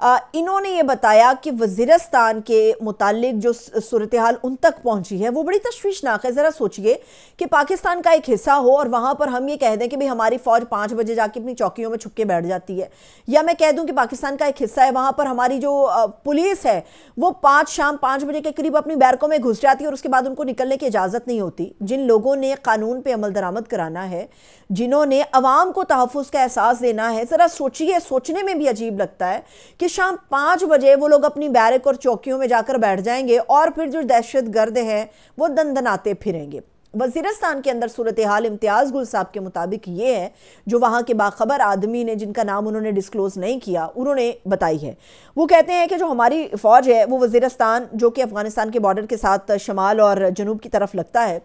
انہوں نے یہ بتایا کہ وزیرستان کے متعلق جو صورتحال ان تک پہنچی ہے وہ بڑی تشویشناک ہے۔ ذرا سوچئے کہ پاکستان کا ایک حصہ ہو اور وہاں پر ہم یہ کہہ دیں کہ بھی ہماری فوج 5 بجے جا کے اپنی چوکیوں میں چھپ کے بیٹھ جاتی ہے، یا میں کہہ دوں کہ پاکستان کا ایک حصہ ہے وہاں پر ہماری جو پولیس ہے وہ شام 5 بجے کے قریب اپنی بیرکوں میں گھس جاتی ہے اور اس کے بعد ان کو نکلنے کی اجازت نہیں ہوتی۔ جن لوگوں نے قانون پہ عمل درآمد کرانا ہے، جنہوں نے عوام کو تحفظ کا احساس دینا ہے، ذرا سوچئے، سوچنے میں بھی عجیب لگتا ہے کہ شام 5 بجے وہ لوگ اپنی بیرک اور چوکیوں میں جا کر بیٹھ جائیں گے اور پھر جو دہشت گرد ہیں وہ دندناتے پھریں گے۔ وزیرستان کے اندر صورتحال امتیاز گل صاحب کے مطابق یہ ہے، جو وہاں کے باخبر آدمی نے جن کا نام انہوں نے ڈسکلوز نہیں کیا، انہوں نے بتائی ہے۔ وہ کہتے ہیں کہ جو ہماری فوج ہے وہ وزیرستان جو کہ افغانستان کے بارڈر کے ساتھ شمال اور جنوب کی طرف لگتا ہے،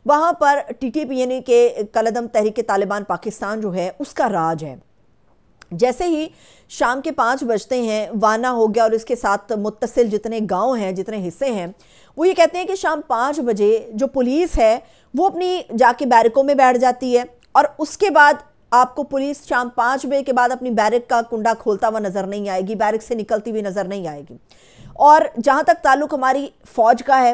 وہاں پر ٹی ٹی پی یعنی کہ کالعدم تحریک طالبان پاکستان جو ہے اس کا راج ہے۔ جیسے ہی شام کے 5 بجتے ہیں، وانا ہو گیا اور اس کے ساتھ متصل جتنے گاؤں ہیں، جتنے حصے ہیں، وہ یہ کہتے ہیں کہ شام 5 بجے جو پولیس ہے وہ اپنی جا کے بیرکوں میں بیٹھ جاتی ہے، اور اس کے بعد آپ کو پولیس شام 5 بجے کے بعد اپنی بیرک کا کنڈا کھولتا ہوا نظر نہیں آئے گی، بیرک سے نکلتی ہوئی نظر نہیں آئے گی۔ اور جہاں تک تعلق ہماری فوج کا ہے،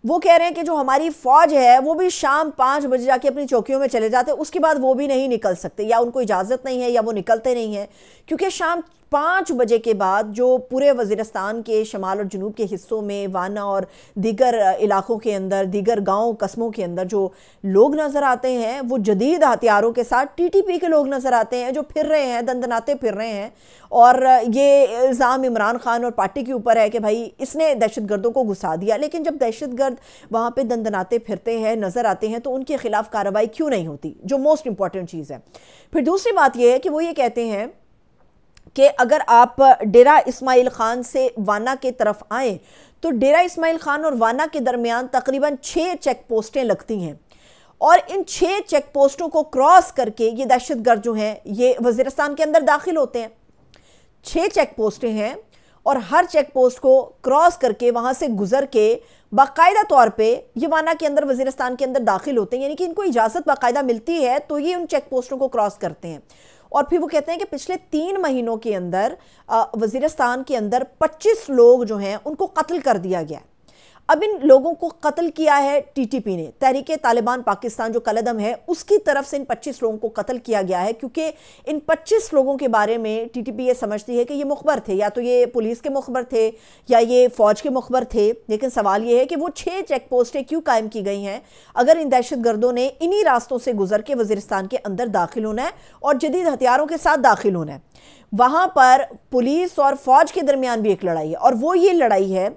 وہ کہہ رہے ہیں کہ جو ہماری فوج ہے وہ بھی شام 5 بجے جا کے اپنی چوکیوں میں چلے جاتے ہیں، اس کے بعد وہ بھی نہیں نکل سکتے، یا ان کو اجازت نہیں ہے یا وہ نکلتے نہیں ہیں، کیونکہ شام 5 بجے کے بعد جو پورے وزیرستان کے شمال اور جنوب کے حصوں میں، وانا اور دیگر علاقوں کے اندر، دیگر گاؤں قصبوں کے اندر جو لوگ نظر آتے ہیں وہ جدید ہتھیاروں کے ساتھ ٹی ٹی پی کے لوگ نظر آتے ہیں، جو پھر رہے ہیں، دندناتے پھر رہے ہیں۔ اور یہ الزام عمران خان اور پارٹی کے اوپر ہے کہ بھائی اس نے دہشت گردوں کو گھسا دیا، لیکن جب دہشت گرد وہاں پہ دندناتے پھرتے ہیں، نظر آتے ہیں، تو ان کے خلاف کارروائی کیوں نہیں ہوتی، جو موسٹ امپورٹنٹ چیز ہے۔ پھر دوسری بات یہ ہے کہ وہ یہ کہتے ہیں کہ اگر آپ ڈیرہ اسماعیل خان سے وانا کے طرف آئیں تو ڈیرہ اسماعیل خان اور وانا کے درمیان تقریباً 6 چیک پوسٹیں لگتی ہیں، اور ان 6 چیک پوسٹوں کو کراس کر کے یہ دہشت گرد جو ہیں یہ وزیرستان کے اندر داخل ہوتے ہیں۔ 6 چیک پوسٹیں ہیں اور ہر چیک پوسٹ کو کراس کر کے وہاں سے گزر کے باقاعدہ طور پہ یہ وانا کے اندر وزیرستان کے اندر داخل ہوتے ہیں، یعنی کہ ان کو اجازت باقاعدہ ملتی ہے تو یہ ان چیک پوسٹوں کو کراس کرتے ہیں۔ اور پھر وہ کہتے ہیں کہ پچھلے 3 مہینوں کے اندر وزیرستان کے اندر 25 لوگ جو ہیں ان کو قتل کر دیا گیا ہے۔ اب ان لوگوں کو قتل کیا ہے ٹی ٹی پی نے، تحریک طالبان پاکستان جو کالعدم ہے اس کی طرف سے ان 25 لوگوں کو قتل کیا گیا ہے، کیونکہ ان 25 لوگوں کے بارے میں ٹی ٹی پی یہ سمجھتی ہے کہ یہ مخبر تھے، یا تو یہ پولیس کے مخبر تھے یا یہ فوج کے مخبر تھے۔ لیکن سوال یہ ہے کہ وہ 6 چیک پوسٹیں کیوں قائم کی گئی ہیں اگر ان دہشت گردوں نے انہی راستوں سے گزر کے وزیرستان کے اندر داخل ہونا ہے اور جدید ہتھیاروں کے ساتھ داخل ہونا ہے۔ وہاں پر پولیس اور فوج کے درمیان بھی ایک لڑائی ہے، اور وہ یہ لڑائی ہے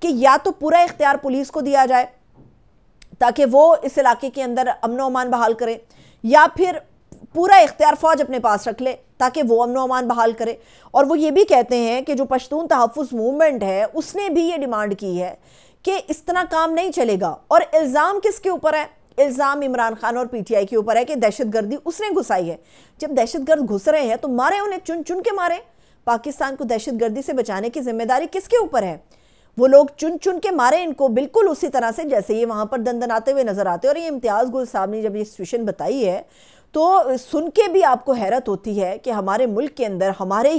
کہ یا تو پورا اختیار پولیس کو دیا جائے تاکہ وہ اس علاقے کے اندر امن و امان بحال کرے، یا پھر پورا اختیار فوج اپنے پاس رکھ لے تاکہ وہ امن و امان بحال کرے۔ اور وہ یہ بھی کہتے ہیں کہ جو پشتون تحفظ موومنٹ ہے اس نے بھی یہ ڈیمانڈ کی ہے کہ اس طرح کام نہیں چلے گا۔ اور الزام کس کے اوپر ہے؟ الزام عمران خان اور پی ٹی آئی کے اوپر ہے کہ دہشت گردی اس نے گھسائی ہے۔ جب دہشت گرد گھس رہے ہیں تو مارے انہیں، چن چن کے مارے۔ پاکستان کو دہشت گردی سے بچانے کی ذمہ داری کس کے اوپر ہے؟ وہ لوگ چن چن کے مارے ان کو، بالکل اسی طرح سے جیسے یہ وہاں پر دندناتے ہوئے نظر آتے ہیں۔ اور یہ امتیاز گل صاحب نے جب یہ سچویشن بتائی ہے تو سن کے بھی آپ کو حیرت ہوتی ہے کہ ہمارے ملک کے اندر ہمارے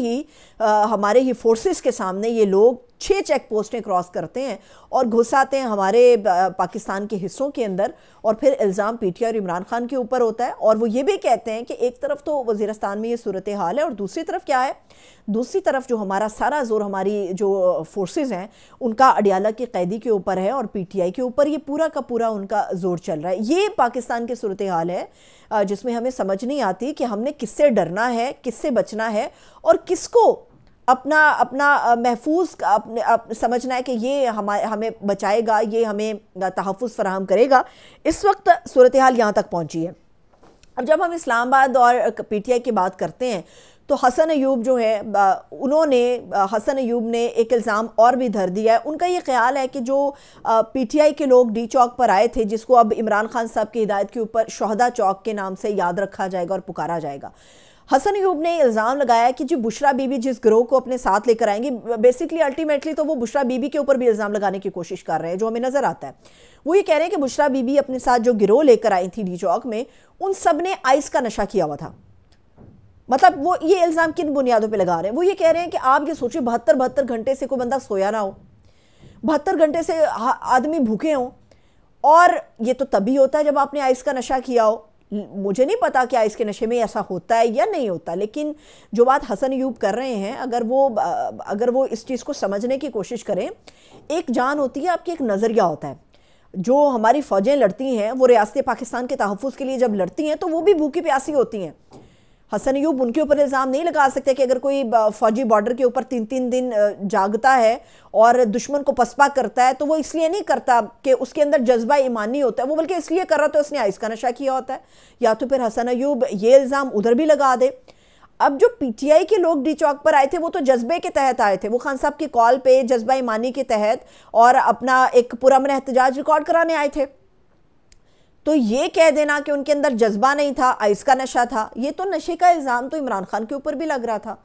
ہی فورسز کے سامنے یہ لوگ 6 چیک پوسٹیں کراس کرتے ہیں اور گھس آتے ہیں ہمارے پاکستان کے حصوں کے اندر، اور پھر الزام پی ٹی آئی اور عمران خان کے اوپر ہوتا ہے۔ اور وہ یہ بھی کہتے ہیں کہ ایک طرف تو وزیرستان میں یہ صورتحال ہے، اور دوسری طرف کیا ہے؟ دوسری طرف جو ہمارا سارا زور ہماری جو فورسز ہیں ان کا اڈیالہ کی قیدی کے اوپر ہے اور پی ٹی آئی کے اوپر، یہ پورا کا پورا ان کا زور چل رہا ہے۔ یہ پاکستان کی صورتحال ہے جس میں ہمیں سمجھ نہیں آتی کہ ہم نے کس سے ڈرنا ہے، کس سے بچنا ہے، اور کس کو اپنا محفوظ سمجھنا ہے کہ یہ ہمیں بچائے گا، یہ ہمیں تحفظ فراہم کرے گا۔ اس وقت صورتحال یہاں تک پہنچی ہے۔ اب جب ہم اسلام آباد اور پی ٹی آئی کی بات کرتے ہیں تو حسن ایوب جو ہے حسن ایوب نے ایک الزام اور بھی دھر دیا ہے۔ ان کا یہ خیال ہے کہ جو پی ٹی آئی کے لوگ ڈی چوک پر آئے تھے، جس کو اب عمران خان صاحب کی ہدایت کے اوپر شہداء چوک کے نام سے یاد رکھا جائے گا اور پکارا جائے گا، حسن ایوب نے الزام لگایا کہ جو بشرا بی بی جس گروہ کو اپنے ساتھ لے کر آئیں گی، بیسیکلی الٹیمیٹلی تو وہ بشرا بی بی کے اوپر بھی الزام لگانے کی کوشش کر رہے ہیں، جو ہمیں نظر آتا ہے۔ وہ یہ کہہ رہے ہیں کہ بشرا بی بی اپنے ساتھ جو گروہ لے کر آئی تھی ڈی چوک میں، ان سب نے آئس کا نشہ کیا ہوا تھا۔ مطلب وہ یہ الزام کن بنیادوں پہ لگا رہے ہیں؟ وہ یہ کہہ رہے ہیں کہ آپ یہ سوچیں 72 گھنٹے سے کوئی بندہ سویا نہ ہو، 72 گھنٹے سے آدمی بھوکے ہوں، اور یہ تو تبھی ہوتا ہے جب آپ نے آئس کا نشہ کیا ہو۔ مجھے نہیں پتا کہ آئس کے نشے میں ایسا ہوتا ہے یا نہیں ہوتا، لیکن جو بات حسن ایوب کر رہے ہیں، اگر وہ اس چیز کو سمجھنے کی کوشش کریں، ایک جان ہوتی ہے، آپ کی ایک نظریہ ہوتا ہے۔ جو ہماری فوجیں لڑتی ہیں، وہ ریاست پاکستان کے تحفظ کے لیے جب لڑتی ہیں تو وہ بھی بھوکی پیاسی ہوتی ہیں۔ حسن ایوب ان کے اوپر الزام نہیں لگا سکتے کہ اگر کوئی فوجی بارڈر کے اوپر 3 دن جاگتا ہے اور دشمن کو پسپا کرتا ہے تو وہ اس لیے نہیں کرتا کہ اس کے اندر جذبہ ایمانی ہوتا ہے، وہ بلکہ اس لیے کر رہا تو اس نے آئس کا نشہ کیا ہوتا ہے۔ یا تو پھر حسن ایوب یہ الزام ادھر بھی لگا دے۔ اب جو پی ٹی آئی کے لوگ ڈی چوک پر آئے تھے وہ تو جذبے کے تحت آئے تھے، وہ خان صاحب کی کال پہ جذبہ ایمانی کے تحت اور اپنا ایک پرامن احتجاج ریکارڈ کرانے آئے تھے۔ تو یہ کہہ دینا کہ ان کے اندر جذبہ نہیں تھا، آئس کا نشہ تھا، یہ تو نشے کا الزام تو عمران خان کے اوپر بھی لگ رہا تھا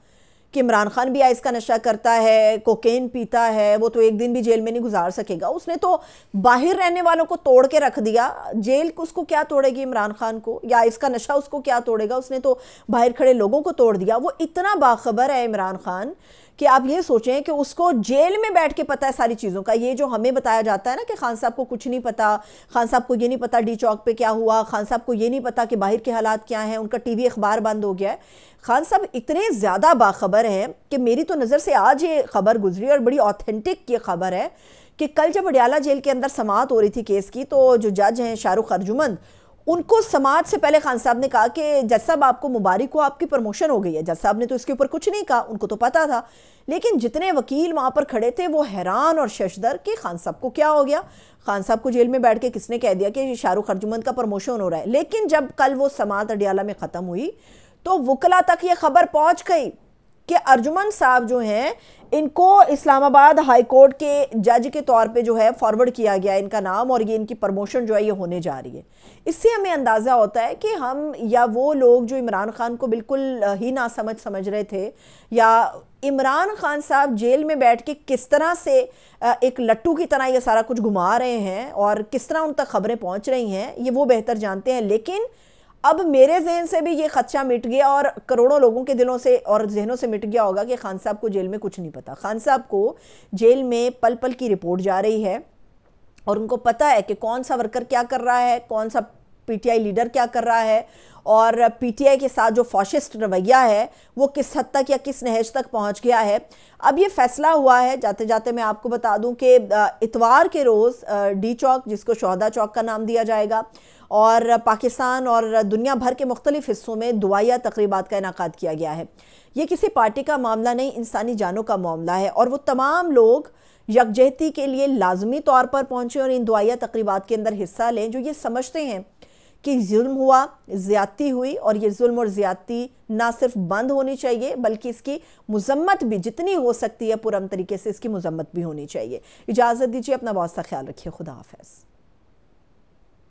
کہ عمران خان بھی آئس کا نشہ کرتا ہے، کوکین پیتا ہے، وہ تو ایک دن بھی جیل میں نہیں گزار سکے گا۔ اس نے تو باہر رہنے والوں کو توڑ کے رکھ دیا، جیل اس کو کیا توڑے گی عمران خان کو، یا آئس کا نشہ اس کو کیا توڑے گا، اس نے تو باہر کھڑے لوگوں کو توڑ دیا۔ وہ اتنا باخبر ہے عمران خان کہ آپ یہ سوچیں کہ اس کو جیل میں بیٹھ کے پتہ ہے ساری چیزوں کا۔ یہ جو ہمیں بتایا جاتا ہے نا کہ خان صاحب کو کچھ نہیں پتا، خان صاحب کو یہ نہیں پتا ڈی چوک پہ کیا ہوا، خان صاحب کو یہ نہیں پتا کہ باہر کے حالات کیا ہیں، ان کا ٹی وی اخبار بند ہو گیا ہے۔ خان صاحب اتنے زیادہ باخبر ہیں کہ میری تو نظر سے آج یہ خبر گزری اور بڑی آتھینٹک یہ خبر ہے کہ کل جب اڈیالہ جیل کے اندر سماعت ہو رہی تھی کیس کی، تو جو جج ہیں شاہ رخ ارجمند، ان کو سماعت سے پہلے خان صاحب نے کہا کہ جج صاحب آپ کو مبارک ہو، آپ کی پروموشن ہو گئی ہے۔ جج صاحب نے تو اس کے اوپر کچھ نہیں کہا، ان کو تو پتا تھا، لیکن جتنے وکیل وہاں پر کھڑے تھے وہ حیران اور ششدر کہ خان صاحب کو کیا ہو گیا، خان صاحب کو جیل میں بیٹھ کے کس نے کہہ دیا کہ شاہ رخ ارجمند کا پروموشن ہو رہا ہے۔ لیکن جب کل وہ سماعت اڈیالہ میں ختم ہوئی تو وکلا تک یہ خبر پہنچ گئی کہ ارجمند صاحب جو ہیں ان کو اسلام آباد ہائی کورٹ کے جج کے طور پہ جو ہے فارورڈ کیا گیا ان کا نام، اور یہ ان کی پروموشن جو ہے یہ ہونے جا رہی ہے۔ اس سے ہمیں اندازہ ہوتا ہے کہ ہم یا وہ لوگ جو عمران خان کو بالکل ہی ناسمجھ رہے تھے، یا عمران خان صاحب جیل میں بیٹھ کے کس طرح سے ایک لٹو کی طرح یہ سارا کچھ گھما رہے ہیں اور کس طرح ان تک خبریں پہنچ رہی ہیں، یہ وہ بہتر جانتے ہیں۔ لیکن اب میرے ذہن سے بھی یہ خدشہ مٹ گیا اور کروڑوں لوگوں کے دلوں سے اور ذہنوں سے مٹ گیا ہوگا کہ خان صاحب کو جیل میں کچھ نہیں پتا۔ خان صاحب کو جیل میں پل پل کی رپورٹ جا رہی ہے اور ان کو پتا ہے کہ کون سا ورکر کیا کر رہا ہے، کون سا پی ٹی آئی لیڈر کیا کر رہا ہے، اور پی ٹی آئی کے ساتھ جو فاشسٹ رویہ ہے وہ کس حد تک یا کس نہج تک پہنچ گیا ہے۔ اب یہ فیصلہ ہوا ہے، جاتے جاتے میں آپ کو بتا دوں کہ اتوار کے روز ڈی چوک، جس کو شہداء چوک کا نام دیا جائے گا، اور پاکستان اور دنیا بھر کے مختلف حصوں میں دعائیہ تقریبات کا انعقاد کیا گیا ہے۔ یہ کسی پارٹی کا معاملہ نہیں، انسانی جانوں کا معاملہ ہے، اور وہ تمام لوگ یکجہتی کے لیے لازمی طور پر پہنچے اور ان دعائیہ تقریبات کے اندر حصہ لیں، جو یہ سمجھتے ہیں کہ ظلم ہوا، زیادتی ہوئی، اور یہ ظلم اور زیادتی نہ صرف بند ہونی چاہیے بلکہ اس کی مذمت بھی جتنی ہو سکتی ہے پرامن طریقے سے اس کی مذمت بھی ہونی چاہیے۔ اجازت دیجیے، اپنا بہت سا خیال رکھیے، خدا حافظ۔